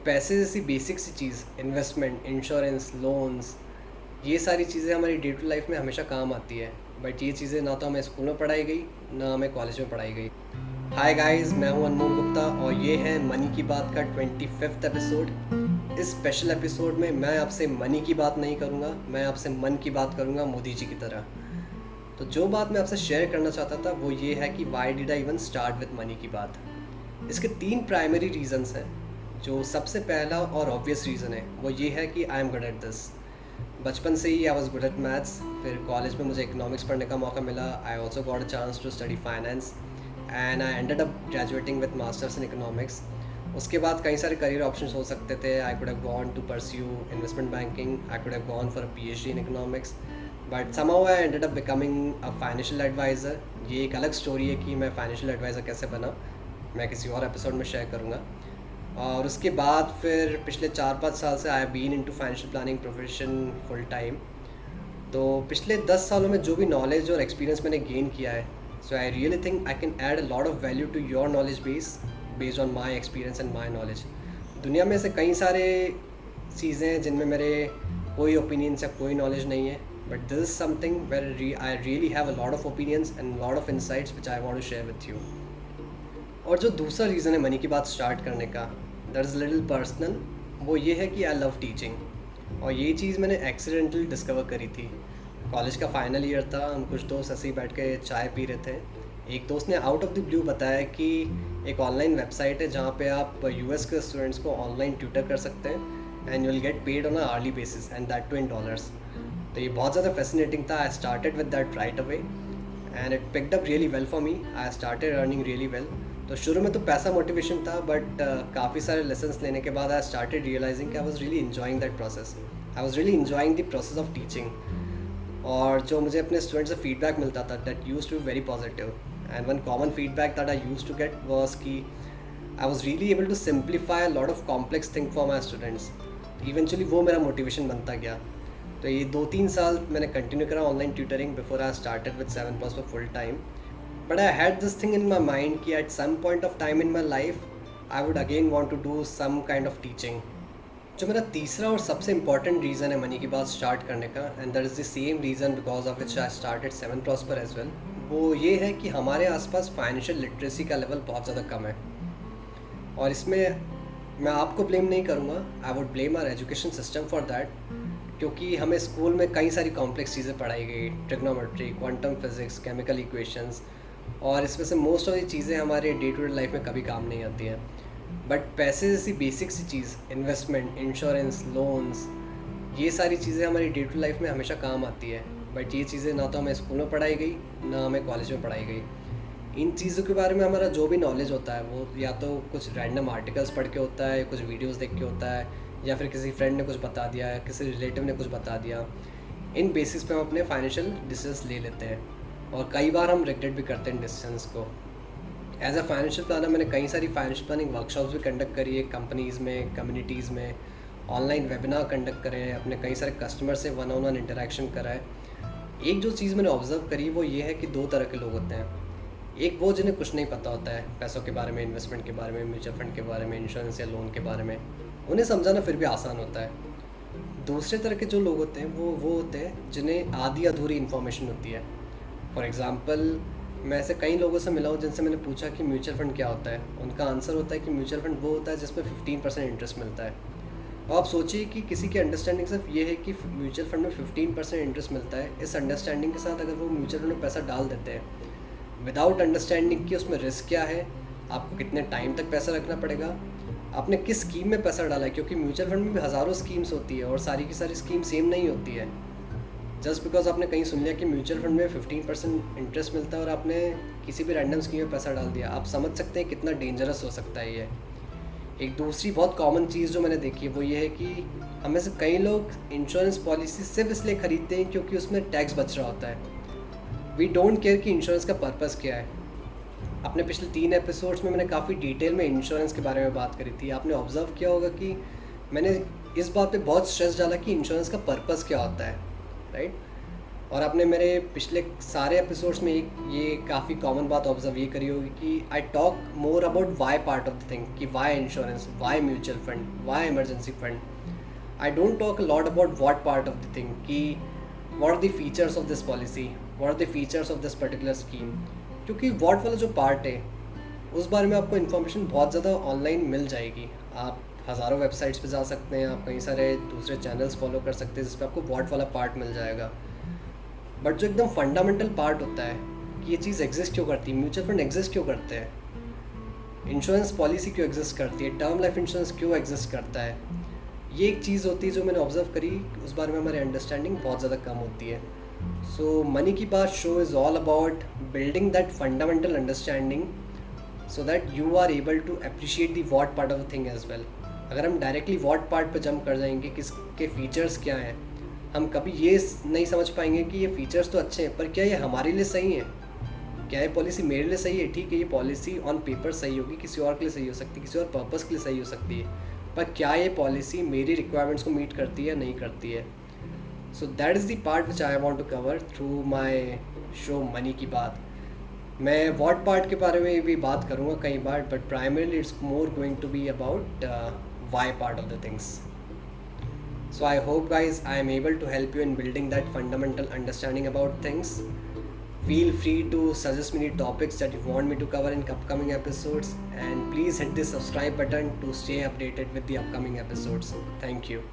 पैसे जैसी बेसिक सी चीज़, investment, insurance, loans, ये सारी चीज़ें हमारी डे टू लाइफ में हमेशा काम आती है। बट ये चीज़ें ना तो हमें स्कूल में पढ़ाई गई, ना हमें कॉलेज में पढ़ाई गई। हाय गाइस, मैं हूं अनमोल गुप्ता और ये है मनी की बात का 25th एपिसोड। इस स्पेशल एपिसोड में मैं आपसे मनी की बात नहीं करूंगा, मैं आपसे मन की बात करूंगा, मोदी जी की तरह। तो जो बात मैं आपसे शेयर करना चाहता था वो ये है कि why did I even start with money की बात। इसके 3 प्राइमरी रीजंस हैं। जो सबसे पहला और ऑब्वियस रीज़न है वो ये है कि I am good at this. बचपन से ही I was good at maths. फिर कॉलेज में मुझे इकोनॉमिक्स पढ़ने का मौका मिला। I also got a chance to study finance and I ended up graduating with masters in economics. उसके बाद कई सारे करियर ऑप्शंस हो सकते थे। I could have gone to pursue investment banking, I could have gone for a PhD in economics, but somehow I ended up becoming a financial advisor. ये एक अलग स्टोरी है कि मैं फाइनेंशियल एडवाइज़र कैसे बना, मैं किसी और एपिसोड में शेयर करूँगा। और उसके बाद फिर पिछले 4-5 साल से I have been into financial planning profession full time. तो पिछले 10 सालों में जो भी नॉलेज और एक्सपीरियंस मैंने गेन किया है, so I really think I can add a lot of value to your knowledge based on my experience and my knowledge. दुनिया में से कई सारे चीज़ें हैं जिनमें मेरे कोई ओपिनियंस या कोई नॉलेज नहीं है, but this is something where I really have a lot of opinions and lot of insights which I want to share with you. और जो दूसरा रीज़न है मनी की बात स्टार्ट करने का, दैट इज़ लिटिल पर्सनल। वो ये है कि आई लव टीचिंग। और ये चीज़ मैंने एक्सीडेंटली डिस्कवर करी थी। कॉलेज का फाइनल ईयर था, हम कुछ दोस्त ऐसे ही बैठ के चाय पी रहे थे। एक दोस्त ने आउट ऑफ द ब्लू बताया कि एक ऑनलाइन वेबसाइट है जहाँ पे आप US के स्टूडेंट्स को ऑनलाइन ट्यूटर कर सकते हैं and you will get paid on a hourly basis and that too in dollars. तो ये बहुत ज़्यादा फैसिनेटिंग था। I started with that right away and it picked up really well for me. I started earning really well. तो शुरू में तो पैसा मोटिवेशन था, बट काफ़ी सारे लेसन्स लेने के बाद आई स्टार्टेड रियलाइजिंग कि I was really enjoying that process. I was really enjoying the process of teaching. और जो मुझे अपने स्टूडेंट्स से फीडबैक मिलता था, that use to be very positive. And one common feedback that I use to get was कि I was really able to simplify a lot of complex thing for my students. Eventually वो मेरा motivation बनता गया। तो ये 2-3 साल मैंने continue करा online tutoring before I started with 7+ for full time. But I had this thing in my mind कि at some point of time in my life I would again want to do some kind of teaching। जो मेरा तीसरा और सबसे important reason है money की बात start करने का, and that is the same reason because of which I started 7 Prosper as well, वो ये है कि हमारे आसपास फाइनेंशियल लिटरेसी का लेवल बहुत ज़्यादा कम है। और इसमें मैं आपको ब्लेम नहीं करूँगा, I would blame our education system for that. क्योंकि हमें स्कूल में कई सारी कॉम्प्लेक्स चीज़ें पढ़ाई गई, trigonometry, quantum physics, chemical equations, और इसमें से मोस्ट ऑफ दी चीज़ें हमारे डे टू डे लाइफ में कभी काम नहीं आती हैं। बट पैसे जैसी बेसिक सी चीज़, इन्वेस्टमेंट, इंश्योरेंस, लोन्स, ये सारी चीज़ें हमारी डे टू लाइफ में हमेशा काम आती है। बट ये चीज़ें ना तो हमें स्कूल में पढ़ाई गई, ना हमें कॉलेज में पढ़ाई गई। इन चीज़ों के बारे में हमारा जो भी नॉलेज होता है वो या तो कुछ रैंडम आर्टिकल्स पढ़ के होता है, कुछ वीडियोज़ देख के होता है, या फिर किसी फ्रेंड ने कुछ बता दिया है, किसी रिलेटिव ने कुछ बता दिया। इन बेसिस पे हम अपने फाइनेंशियल डिसीजंस ले लेते हैं और कई बार हम रिग्रेट भी करते हैं डिसीजंस को। एज अ फाइनेंशियल प्लानर मैंने कई सारी फाइनेंशियल प्लानिंग वर्कशॉप्स भी कंडक्ट करी है, कंपनीज़ में, कम्युनिटीज़ में, ऑनलाइन वेबिनार कंडक्ट करे हैं, अपने कई सारे कस्टमर से वन-ऑन-वन इंटरेक्शन करा है। एक जो चीज़ मैंने ऑब्जर्व करी वो ये है कि 2 तरह के लोग होते हैं। एक वो जिन्हें कुछ नहीं पता होता है पैसों के बारे में, इन्वेस्टमेंट के बारे में, म्यूचुअल फंड के बारे में, इंश्योरेंस या लोन के बारे में, उन्हें समझाना फिर भी आसान होता है। दूसरे तरह के जो लोग होते हैं वो होते हैं जिन्हें आधी अधूरी इन्फॉर्मेशन होती है। फॉर एग्ज़ाम्पल, मैं ऐसे कई लोगों से मिला हूँ जिनसे मैंने पूछा कि म्यूचुअल फ़ंड क्या होता है। उनका आंसर होता है कि म्यूचुअल फ़ंड वो होता है जिसमें 15% इंटरेस्ट मिलता है। और आप सोचिए कि किसी की अंडरस्टैंडिंग सिर्फ ये है कि म्यूचुअल फंड में 15% इंटरेस्ट मिलता है। इस अंडरस्टैंडिंग के साथ अगर वो म्यूचुअल फंड में पैसा डाल देते हैं विदाउट अंडरस्टैंडिंग कि उसमें रिस्क क्या है, आपको कितने टाइम तक पैसा रखना पड़ेगा, आपने किस स्कीम में पैसा डाला है, क्योंकि म्यूचुअल फंड में भी हज़ारों स्कीम्स होती है और सारी की सारी स्कीम सेम नहीं होती है। जस्ट बिकॉज आपने कहीं सुन लिया कि म्यूचुअल फंड में 15% इंटरेस्ट मिलता है और आपने किसी भी रैंडम स्कीम में पैसा डाल दिया, आप समझ सकते हैं कितना डेंजरस हो सकता है ये। एक दूसरी बहुत कॉमन चीज़ जो मैंने देखी है वो ये है कि हमें से कई लोग इंश्योरेंस पॉलिसी सिर्फ इसलिए ख़रीदते हैं क्योंकि उसमें टैक्स बच रहा होता है। वी डोंट केयर कि इंश्योरेंस का पर्पज़ क्या है। अपने पिछले 3 एपिसोड्स में मैंने काफ़ी डिटेल में इंश्योरेंस के बारे में बात करी थी। आपने ऑब्जर्व किया होगा कि मैंने इस बात पे बहुत स्ट्रेस डाला कि इंश्योरेंस का पर्पज़ क्या होता है, राइट। और आपने मेरे पिछले सारे एपिसोड्स में एक ये काफ़ी कॉमन बात ऑब्जर्व ये करी होगी कि I talk more about why part of the thing, कि why insurance, why mutual fund, why emergency fund. I don't talk lot about what part of the thing, कि what are the features of this policy, what are the features of this particular scheme. क्योंकि what वाला जो part है उस बारे में आपको information बहुत ज़्यादा ऑनलाइन मिल जाएगी. आप हज़ारों वेबसाइट्स पे जा सकते हैं, आप कई सारे दूसरे चैनल्स फॉलो कर सकते हैं जिस पे आपको वॉट वाला पार्ट मिल जाएगा. बट जो एकदम फंडामेंटल पार्ट होता है कि ये चीज़ एग्जिस्ट क्यों करती है, म्यूचुअल फंड एग्जिस्ट क्यों करते हैं, इंश्योरेंस पॉलिसी क्यों एग्जिस्ट करती है, टर्म लाइफ इंश्योरेंस क्यों एग्जिस्ट करता है, ये एक चीज़ होती है जो मैंने ऑब्जर्व करी. उस बारे में हमारी अंडरस्टैंडिंग बहुत ज़्यादा कम होती है. सो मनी की बात show is all about building that fundamental understanding so that you are able to appreciate the what part of the thing as well. अगर हम डायरेक्टली वॉट पार्ट पर जंप कर जाएंगे किसके फीचर्स क्या हैं, हम कभी ये नहीं समझ पाएंगे कि ये फीचर्स तो अच्छे हैं पर क्या ये हमारे लिए सही है, क्या ये पॉलिसी मेरे लिए सही है. ठीक है, ये पॉलिसी ऑन पेपर सही होगी, किसी और के लिए सही हो सकती है, किसी और पर्पस के लिए सही हो सकती है, पर क्या ये पॉलिसी मेरी रिक्वायरमेंट्स को मीट करती है या नहीं करती है. So that is the part which I want to cover through my show money की बात. मैं वॉट पार्ट के बारे में भी बात करूँगा कई बार, but primarily it's more going to be about why part of the things. So I hope guys I am able to help you in building that fundamental understanding about things. Feel free to suggest me any topics that you want me to cover in upcoming episodes, and please hit the subscribe button to stay updated with the upcoming episodes. Thank you.